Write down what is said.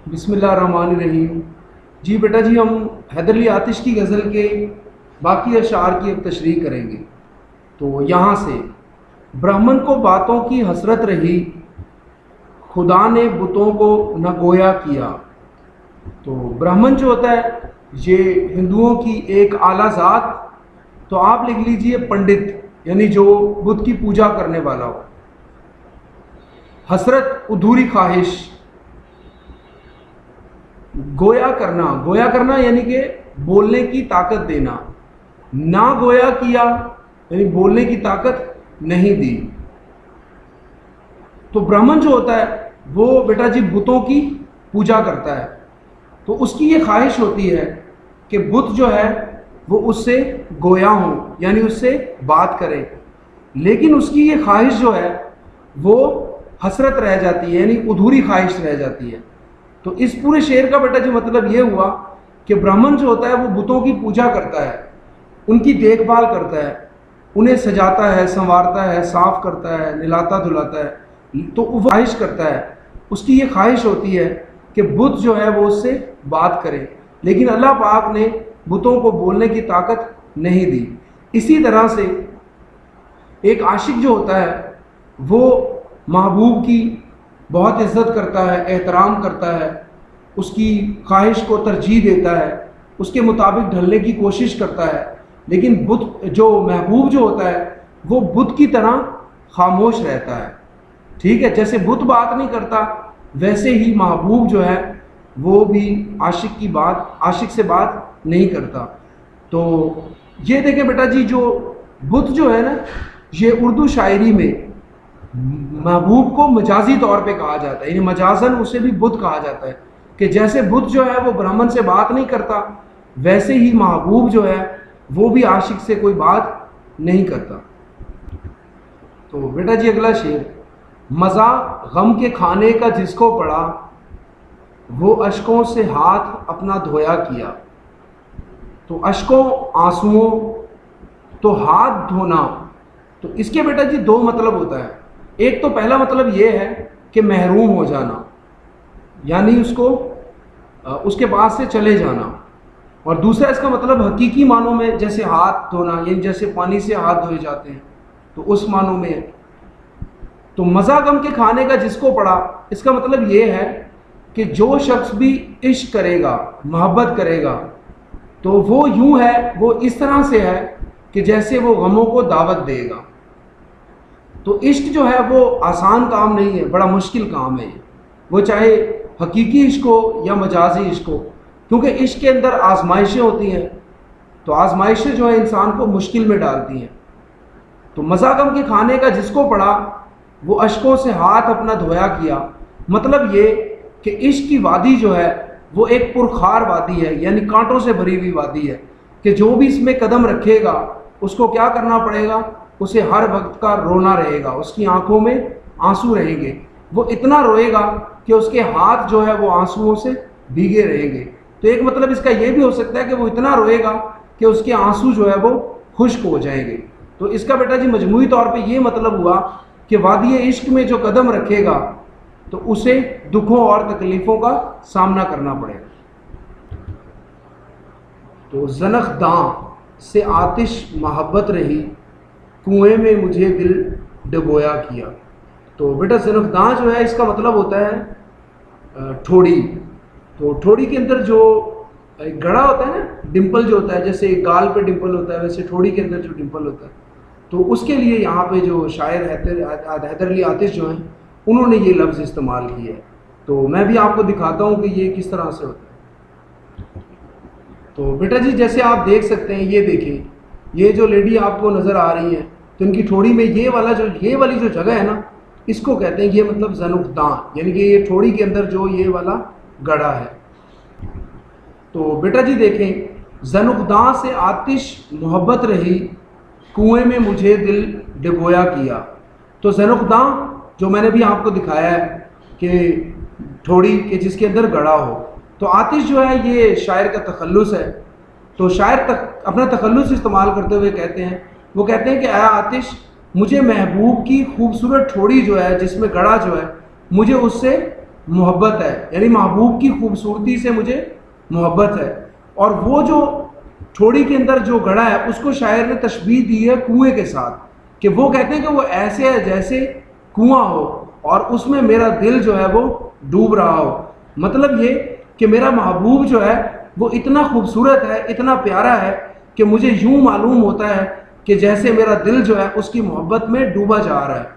बिस्मिल्लाहिर्रहमानिर्रहीम। जी बेटा जी, हम हैदर अली आतिश की गज़ल के बाकी अशार की अब तशरीह करेंगे। तो यहाँ से ब्राह्मण को बातों की हसरत रही, खुदा ने बुतों को न गोया किया। तो ब्राह्मण जो होता है ये हिंदुओं की एक आला ज़ात, तो आप लिख लीजिए पंडित, यानी जो बुत की पूजा करने वाला हो। हसरत अधूरी ख्वाहिश, गोया करना यानी कि बोलने की ताकत देना, ना गोया किया यानी बोलने की ताकत नहीं दी। तो ब्राह्मण जो होता है वो बेटा जी बुतों की पूजा करता है, तो उसकी ये ख्वाहिश होती है कि बुत जो है वो उससे गोया हो, यानी उससे बात करे, लेकिन उसकी ये ख्वाहिश जो है वो हसरत रह जाती है, यानी अधूरी ख्वाहिश रह जाती है। तो इस पूरे शेर का बेटा जी मतलब ये हुआ कि ब्राह्मण जो होता है वो बुतों की पूजा करता है, उनकी देखभाल करता है, उन्हें सजाता है, संवारता है, साफ करता है, नहलाता धुलाता है। तो वो ख्वाहिश करता है, उसकी ये ख्वाहिश होती है कि बुत जो है वो उससे बात करे, लेकिन अल्लाह पाक ने बुतों को बोलने की ताकत नहीं दी। इसी तरह से एक आशिक जो होता है वो महबूब की बहुत इज़्ज़त करता है, एहतराम करता है, उसकी ख्वाहिश को तरजीह देता है, उसके मुताबिक ढलने की कोशिश करता है, लेकिन बुत जो महबूब जो होता है वो बुत की तरह खामोश रहता है। ठीक है, जैसे बुत बात नहीं करता वैसे ही महबूब जो है वो भी आशिक से बात नहीं करता। तो ये देखें बेटा जी, जो बुत जो है ना, ये उर्दू शायरी में महबूब को मजाजी तौर पे कहा जाता है, यानी मजाजन उसे भी बुत कहा जाता है, कि जैसे बुत जो है वो ब्राह्मण से बात नहीं करता वैसे ही महबूब जो है वो भी आशिक से कोई बात नहीं करता। तो बेटा जी अगला शेर, मज़ा गम के खाने का जिसको पड़ा, वो अश्कों से हाथ अपना धोया किया। तो अश्कों आंसुओं, तो हाथ धोना, तो इसके बेटा जी दो मतलब होता है। एक तो पहला मतलब ये है कि महरूम हो जाना, यानी उसको उसके पास से चले जाना, और दूसरा इसका मतलब हकीकी मानों में जैसे हाथ धोना, यानी जैसे पानी से हाथ धोए जाते हैं, तो उस मानों में है। तो मज़ा गम के खाने का जिसको पड़ा, इसका मतलब ये है कि जो शख्स भी इश्क करेगा, मोहब्बत करेगा, तो वो यूं है, वो इस तरह से है कि जैसे वो गमों को दावत देगा। तो इश्क जो है वो आसान काम नहीं है, बड़ा मुश्किल काम है। वो चाहे हकीकी इश्क हो या मजाजी इश्क हो, क्योंकि इश्क के अंदर आजमाइशें होती हैं, तो आजमाइशें जो है इंसान को मुश्किल में डालती हैं। तो मज़ा गम के खाने का जिसको पड़ा, वो अश्कों से हाथ अपना धोया किया, मतलब ये कि इश्क की वादी जो है वो एक पुरखार वादी है, यानी कांटों से भरी हुई वादी है, कि जो भी इसमें कदम रखेगा उसको क्या करना पड़ेगा, उसे हर वक्त का रोना रहेगा, उसकी आंखों में आंसू रहेंगे, वो इतना रोएगा कि उसके हाथ जो है वो आंसुओं से भीगे रहेंगे। तो एक मतलब इसका ये भी हो सकता है कि वो इतना रोएगा कि उसके आंसू जो है वो खुश्क हो जाएंगे। तो इसका बेटा जी मजमूई तौर पे ये मतलब हुआ कि वादी इश्क में जो कदम रखेगा तो उसे दुखों और तकलीफ़ों का सामना करना पड़ेगा। तो ज़नख़दां से आतिश मोहब्बत रही, कुएं में मुझे दिल डुबोया किया। तो बेटा ज़नख़दां जो है इसका मतलब होता है ठोड़ी। तो ठोड़ी के अंदर जो एक गड़ा होता है ना, डिंपल जो होता है, जैसे गाल पे डिंपल होता है वैसे ठोड़ी के अंदर जो डिंपल होता है, तो उसके लिए यहाँ पे जो शायर हैदर अली आतिश जो हैं उन्होंने ये लफ्ज़ इस्तेमाल किया है। तो मैं भी आपको दिखाता हूँ कि ये किस तरह से होता है। तो बेटा जी जैसे आप देख सकते हैं, ये देखिए, ये जो लेडी आपको नज़र आ रही है, तो इनकी ठोड़ी में ये वाली जो जगह है ना, इसको कहते हैं, ये मतलब ज़नख़दां, यानी कि ये ठोड़ी के अंदर जो ये वाला गड़ा है। तो बेटा जी देखें, ज़नख़दां से आतिश मोहब्बत रही, कुएं में मुझे दिल डुबोया किया। तो ज़नख़दां जो मैंने भी आपको दिखाया है कि ठोड़ी के जिसके अंदर गड़ा हो, तो आतिश जो है ये शायर का तखल्लुस है। तो शायर अपना तखल्लुस इस्तेमाल करते हुए कहते हैं, वो कहते हैं कि आया आतिश, मुझे महबूब की खूबसूरत ठोड़ी जो है जिसमें गड़ा जो है, मुझे उससे محبت ہے، یعنی محبوب کی خوبصورتی سے مجھے محبت ہے. اور وہ جو ٹھوڑی کے اندر جو گڑا ہے اس کو شاعر نے تشبیہ دی ہے کنویں کے ساتھ، کہ وہ کہتے ہیں کہ وہ ایسے ہے جیسے کنواں ہو اور اس میں میرا دل جو ہے وہ ڈوب رہا ہو. مطلب یہ کہ میرا محبوب جو ہے وہ اتنا خوبصورت ہے، اتنا پیارا ہے کہ مجھے یوں معلوم ہوتا ہے کہ جیسے میرا دل جو ہے اس کی محبت میں ڈوبا جا رہا ہے.